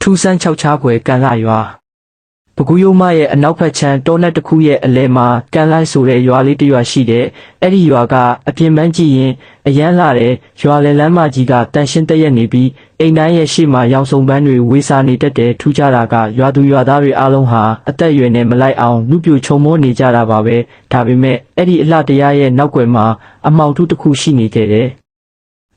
ထူးဆန်းခြောက်ခြားဖွယ်ကန်လာရွာပကူးရိုးမရဲ့အနောက်ဘက်ခြမ်းတောနက်တစ်ခုရဲ့အလဲမှာကန်လိုက်ဆိုတဲ့ရွာလေးတစ်ရွာရှိတဲ့အဲ့ဒီရွာကအပြင်ပန်းကြည့်ရင်အရန်လာတဲ့ရွာလေလမ်းမကြီးကတန်ရှင်းတက်ရက်နေပြီးအိမ်တိုင်းရဲ့ရှေ့မှာရောင်စုံပန်းတွေဝေစာနေတတ်တဲ့ထူးခြားတာကရွာသူရွာသားတွေအားလုံးဟာအသက်အရွယ်နဲ့မလိုက်အောင်လူပြိုချုံမောနေကြတာပါပဲဒါပေမဲ့အဲ့ဒီအလှတရားရဲ့နောက်ွယ်မှာအမောင်ထုတစ်ခုရှိနေခဲ့တယ်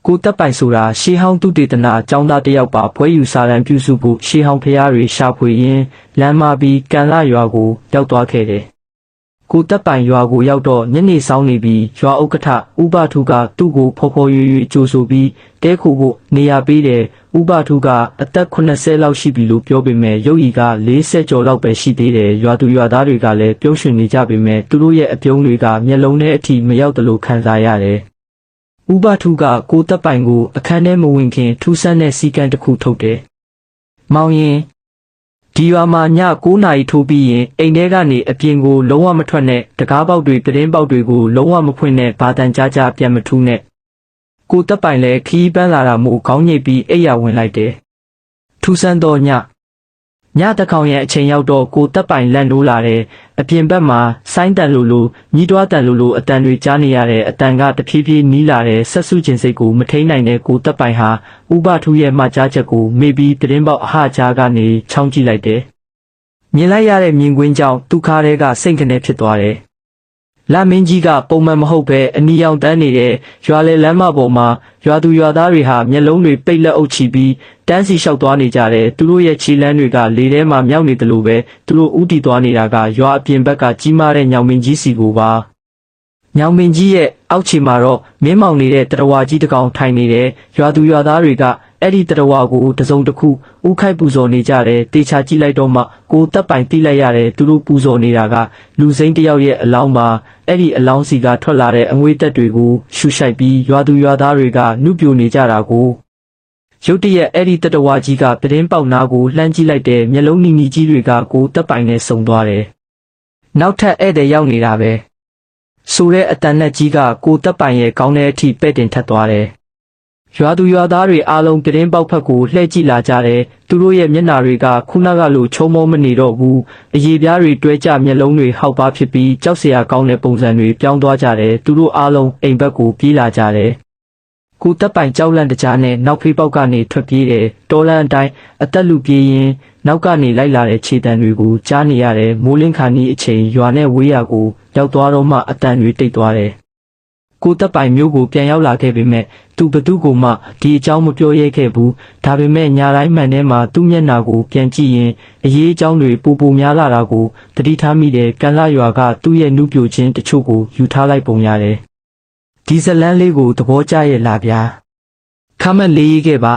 ကိုတက်ပိုင်ဆိုတာရှေးဟောင်းသူတေသနာအကြောင်းသားတစ်ယောက်ပါဘွဲယူစာရန်ပြုစုဖို့ရှေးဟောင်းဖျားတွေရှာဖွေရင်းလမ်းမပြီးကန်လာရွာကိုရောက်သွားခဲ့တယ်။ကိုတက်ပိုင်ရွာကိုရောက်တော့ညနေဆောင်နေပြီးရွာဥက္ကဋ္ဌဥပထုကသူ့ကိုဖော်ဖော်ရွရွကြိုဆိုပြီးတဲခိုဖို့နေရာပေးတယ်။ဥပထုကအသက်80လောက်ရှိပြီလို့ပြောပေမဲ့ရုပ်ရည်က40ကျော်လောက်ပဲရှိသေးတယ်။ရွာသူရွာသားတွေကလည်းပြုံးရွှင်နေကြပေမဲ့သူတို့ရဲ့အပြုံးတွေကမျက်လုံးထဲအထိမရောက်သလိုခံစားရတယ်။ဥပထုကကိုတက်ပိုင်ကိုအခန်းထဲမဝင်ခင်ထူးဆန်းတဲ့စီကံတစ်ခုထုတ်တယ်။မောင်ရင်ဒီရွာမှာည9နာရီထိုးပြီးရင်အိမ်ထဲကနေအပြင်ကိုလုံးဝမထွက်နဲ့တကားပေါက်တွေပြတင်းပေါက်တွေကိုလုံးဝမဖွင့်နဲ့ဘာတန်ကြားကြားပြန်မထူးနဲ့ကိုတက်ပိုင်လည်းခီးပန်းလာတာမို့ခေါင်းညိတ်ပြီးအိပ်ယာဝင်လိုက်တယ်။ထူးဆန်းသောညတကောင်ရဲ့အချိန်ရောက်တော့ကိုတက်ပိုင်လန့်လို့လာတယ်အပြင်ဘက်မှာဆိုင်းတန်လိုညီးတွားတန်လိုအတန်တွေကြားနေရတဲ့အတန်ကတဖြည်းဖြည်းနီးလာတဲ့ဆက်စုခြင်းစိတ်ကိုမထိန်နိုင်တဲ့ကိုတက်ပိုင်ဟာဥပထုရဲ့မှကြားချက်ကိုမေ့ပြီးသတင်းပေါက်အဟကြားကနေချောင်းကြည့်လိုက်တယ်မြင်လိုက်ရတဲ့မြင်ကွင်းကြောင့်သူ့ခါးထဲကစိတ်ကနေဖြစ်သွားတယ်လမင်းကြီးကပုံမှန်မဟုတ်ပဲအနီရောင်တန်းနေတဲ့ရွာလေလမ်းမပေါ်မှာရွာသူရွာသားတွေဟာမျက်လုံးတွေပိတ်လက်အုပ်ချပြီးတန်းစီလျှောက်သွားနေကြတယ်သူတို့ရဲ့ခြေလမ်းတွေကလေထဲမှာမြောက်နေတယ်လို့ပဲသူတို့ဥတီသွားနေတာကရွာအပြင်ဘက်ကကြီးမားတဲ့ညောင်မင်းကြီးစီကိုပါညောင်မင်းကြီးရဲ့အောက်ခြေမှာတော့မင်းမောင်နေတဲ့တရဝါကြီးတစ်ကောင်ထိုင်နေတယ်ရွာသူရွာသားတွေကအဲ့ဒီတရဝါကိုတစုံတစ်ခုဥခိုက်ပူဇော်နေကြတယ်တေချာကြည့်လိုက်တော့မှကိုတက်ပိုင်တိလိုက်ရတယ်သူတို့ပူဇော်နေတာကလူစိမ်းတယောက်ရဲ့အလောင်းပါအဲ့ဒီအလောင်းစီကထွက်လာတဲ့အငွေ့တက်တွေကိုရှူရှိုက်ပြီးရွာသူရွာသားတွေကနှုတ်ပြိုနေကြတာကိုရုတ်တရက်အဲ့ဒီတရဝါကြီးကပြတင်းပေါက်နာကိုလှမ်းကြည့်လိုက်တဲ့မျက်လုံးနီနီကြီးတွေကကိုတက်ပိုင်နဲ့စုံသွားတယ်နောက်ထပ်ဧည့်သည်ရောက်နေတာပဲဆိုတဲ့အတန်နဲ့ကြီးကကိုတက်ပိုင်ရဲ့ခေါင်းထဲအထိပဲ့တင်ထက်သွားတယ်ရွာသူရွာသားတွေအားလုံးပြတင်းပေါက်ဖက်ကိုလှည့်ကြည့်လာကြတယ်သူတို့ရဲ့မျက်နှာတွေကခုနကလိုချုံမောမနေတော့ဘူးအရေပြားတွေတွဲကျမျက်လုံးတွေဟောက်ပါဖြစ်ပြီးကြောက်စရာကောင်းတဲ့ပုံစံတွေပြောင်းသွားကြတယ်သူတို့အားလုံးအိမ်ဘက်ကိုပြေးလာကြတယ်ကိုတက်ပိုင်ကြောက်လန့်တကြားနဲ့နောက်ဖေးပေါက်ကနေထွက်ပြေးတယ်တောလန်းအတိုင်းအသက်လူပြေးရင်နောက်ကနေလိုက်လာတဲ့ခြေတံတွေကိုကြားနေရတယ်မိုးလင်းခါနီးအချိန်ရွာနဲ့ဝေးရာကိုရောက်သွားတော့မှအတန်တွေတိတ်သွားတယ်ကိုတက်ပိုင်မျိုးကိုပြန်ရောက်လာခဲ့ပေမဲ့သူဘသူ့ကိုမှဒီအကြောင်းမပြောရဲခဲ့ဘူးဒါပေမဲ့ညာတိုင်းမှန်ထဲမှာသူ့မျက်နှာကိုပြန်ကြည့်ရင်အရေးအကြောင်းတွေပူများလာတာကိုသတိထားမိတယ်ကန်လာရွာကသူ့ရဲ့နှုတ်ပြိုခြင်းတချို့ကိုယူထားလိုက်ပုံရတယ်ဒီဇလန်းလေးကိုသဘောကျရဲ့လားဗျာခမက်လေးရေးခဲ့ပါ